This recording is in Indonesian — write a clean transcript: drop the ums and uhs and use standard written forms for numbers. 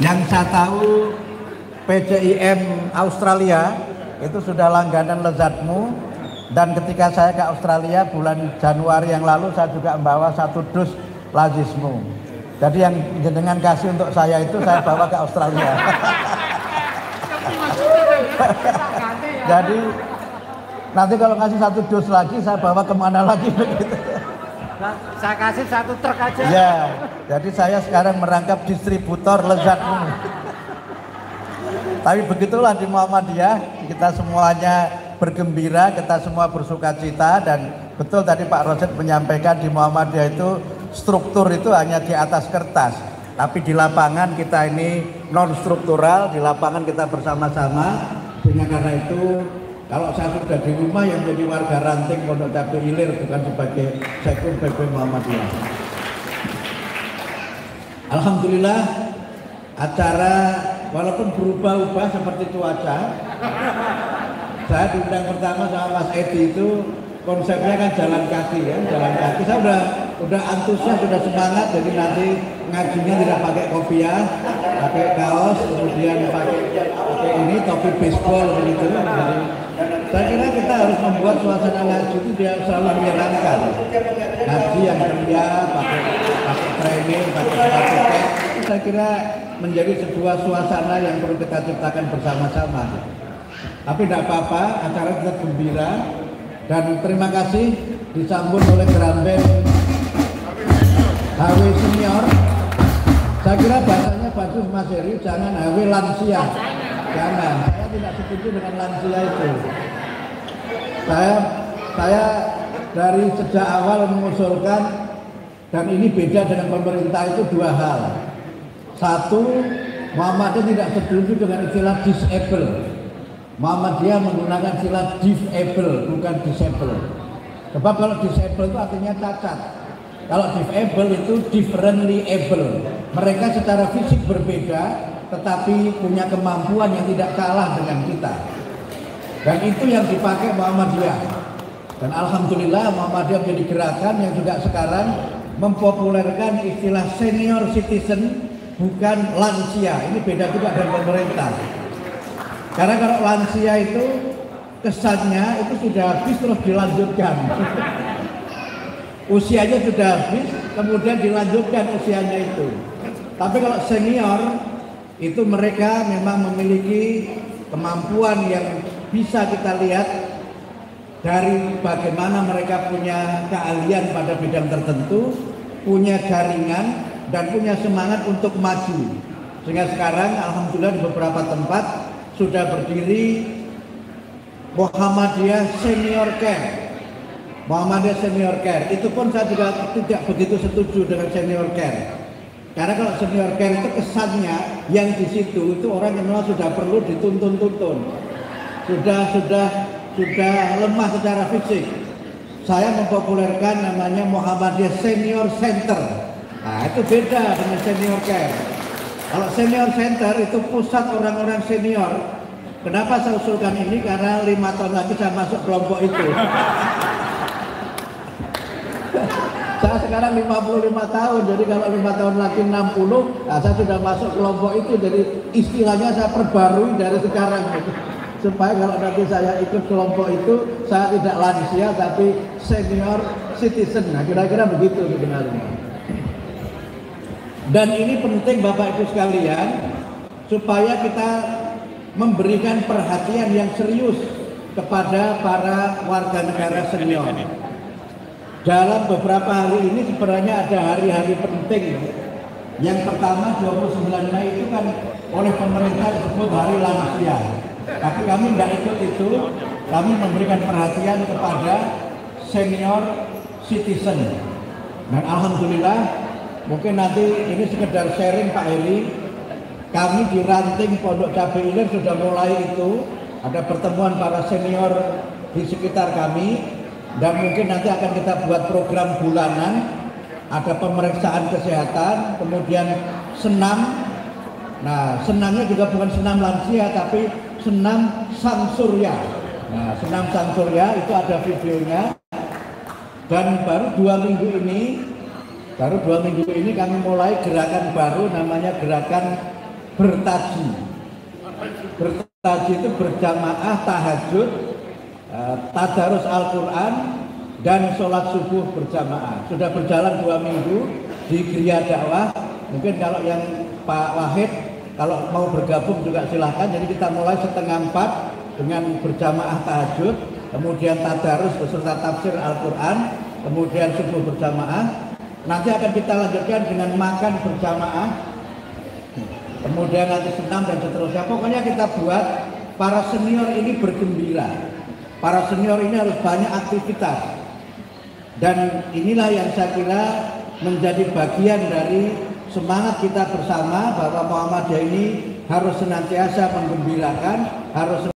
Yang saya tahu PCIM Australia itu sudah langganan lezatmu, dan ketika saya ke Australia bulan Januari yang lalu saya juga membawa 1 dus lazismu. Jadi yang jenengan kasih untuk saya itu saya bawa ke Australia. Jadi nanti kalau kasih 1 dus lagi saya bawa kemana lagi begitu. Saya kasih 1 truk aja. Ya, jadi saya sekarang merangkap distributor lezatmu. Tapi begitulah di Muhammadiyah, kita semuanya bergembira, kita semua bersuka cita, dan betul tadi Pak Rosyid menyampaikan di Muhammadiyah itu struktur itu hanya di atas kertas, tapi di lapangan kita ini non struktural, di lapangan kita bersama-sama. Sehingga karena itu kalau saya sudah di rumah yang menjadi warga ranting Pondok Cabe Ilir bukan sebagai sekjen PP Muhammadiyah. Alhamdulillah acara walaupun berubah-ubah seperti cuaca. Saya diundang pertama sama Mas Edi itu konsepnya kan jalan kaki ya, jalan kaki. Saya udah antusias, sudah semangat, jadi nanti ngajinya tidak pakai kopiah, pakai kaos, kemudian pakai ini topi baseball begitu. Jadi saya kira kita harus membuat suasana ngaji itu dia selalu menyenangkan. Ngaji yang ceria, pakai training, pakai sepatu kek, saya kira menjadi sebuah suasana yang perlu kita ciptakan bersama-sama. Tapi tidak apa-apa, acara tetap gembira, dan terima kasih disambut oleh drum band HW Senior. Saya kira bahasanya bagus Mas Heri, jangan HW lansia, jangan. Saya tidak setuju dengan lansia itu. Saya dari sejak awal mengusulkan, dan ini beda dengan pemerintah, itu 2 hal. 1, Muhammadiyah tidak setuju dengan istilah disable. Muhammadiyah menggunakan istilah disable, bukan disable. Sebab kalau disable itu artinya cacat. Kalau disable itu differently able. Mereka secara fisik berbeda, tetapi punya kemampuan yang tidak kalah dengan kita. Dan itu yang dipakai Muhammadiyah. Dan alhamdulillah Muhammadiyah menjadi gerakan yang juga sekarang mempopulerkan istilah senior citizen, bukan lansia. Ini beda juga dengan pemerintah. Karena kalau lansia itu kesannya itu sudah habis terus dilanjutkan. Usianya sudah habis, kemudian dilanjutkan usianya itu. Tapi kalau senior itu mereka memang memiliki kemampuan yang bisa kita lihat dari bagaimana mereka punya keahlian pada bidang tertentu, punya jaringan, dan punya semangat untuk maju. Sehingga sekarang alhamdulillah di beberapa tempat sudah berdiri Muhammadiyah Senior Care. Muhammadiyah Senior Care itu pun saya juga tidak begitu setuju dengan Senior Care. Karena kalau Senior Care itu kesannya yang di situ itu orang yang memang sudah perlu dituntun-tuntun. Sudah lemah secara fisik. Saya mempopulerkan namanya Muhammadiyah Senior Center. Nah, itu beda dengan Senior Care. Kalau Senior Center itu pusat orang-orang senior. Kenapa saya usulkan ini? Karena 5 tahun lagi saya masuk kelompok itu. Saya sekarang 55 tahun, jadi kalau 5 tahun lagi 60, nah saya sudah masuk kelompok itu. Jadi istilahnya saya perbarui dari sekarang. Supaya kalau nanti saya ikut kelompok itu, saya tidak lansia tapi senior citizen. Nah, kira-kira begitu sebenarnya. Dan ini penting Bapak Ibu sekalian, supaya kita memberikan perhatian yang serius kepada para warga negara senior. Dalam beberapa hari ini sebenarnya ada hari-hari penting. Yang pertama 29 Mei itu kan oleh pemerintah disebut Hari Lansia. Tapi kami tidak ikut itu, kami memberikan perhatian kepada senior citizen. Dan alhamdulillah, mungkin nanti ini sekedar sharing Pak Heri, kami di ranting Pondok Cabe Ilir sudah mulai itu, ada pertemuan para senior di sekitar kami, dan mungkin nanti akan kita buat program bulanan, ada pemeriksaan kesehatan, kemudian senam. Nah, senamnya juga bukan senam lansia, tapi senam sang surya. Nah, senam sang surya itu ada videonya. Dan baru 2 minggu ini kami mulai gerakan baru namanya gerakan bertaji. Bertaji itu berjamaah tahajud, tadarus Al-Quran, dan sholat subuh berjamaah. Sudah berjalan 2 minggu di Gria Dakwah. Mungkin kalau yang Pak Wahid kalau mau bergabung juga silahkan. Jadi kita mulai 3:30 dengan berjamaah tahajud, kemudian tadarus beserta tafsir Al-Quran, kemudian subuh berjamaah. Nanti akan kita lanjutkan dengan makan berjamaah, kemudian nanti senam dan seterusnya. Pokoknya kita buat para senior ini bergembira. Para senior ini harus banyak aktivitas. Dan inilah yang saya kira menjadi bagian dari semangat kita bersama bahwa Muhammadiyah ini harus senantiasa menggembirakan, harus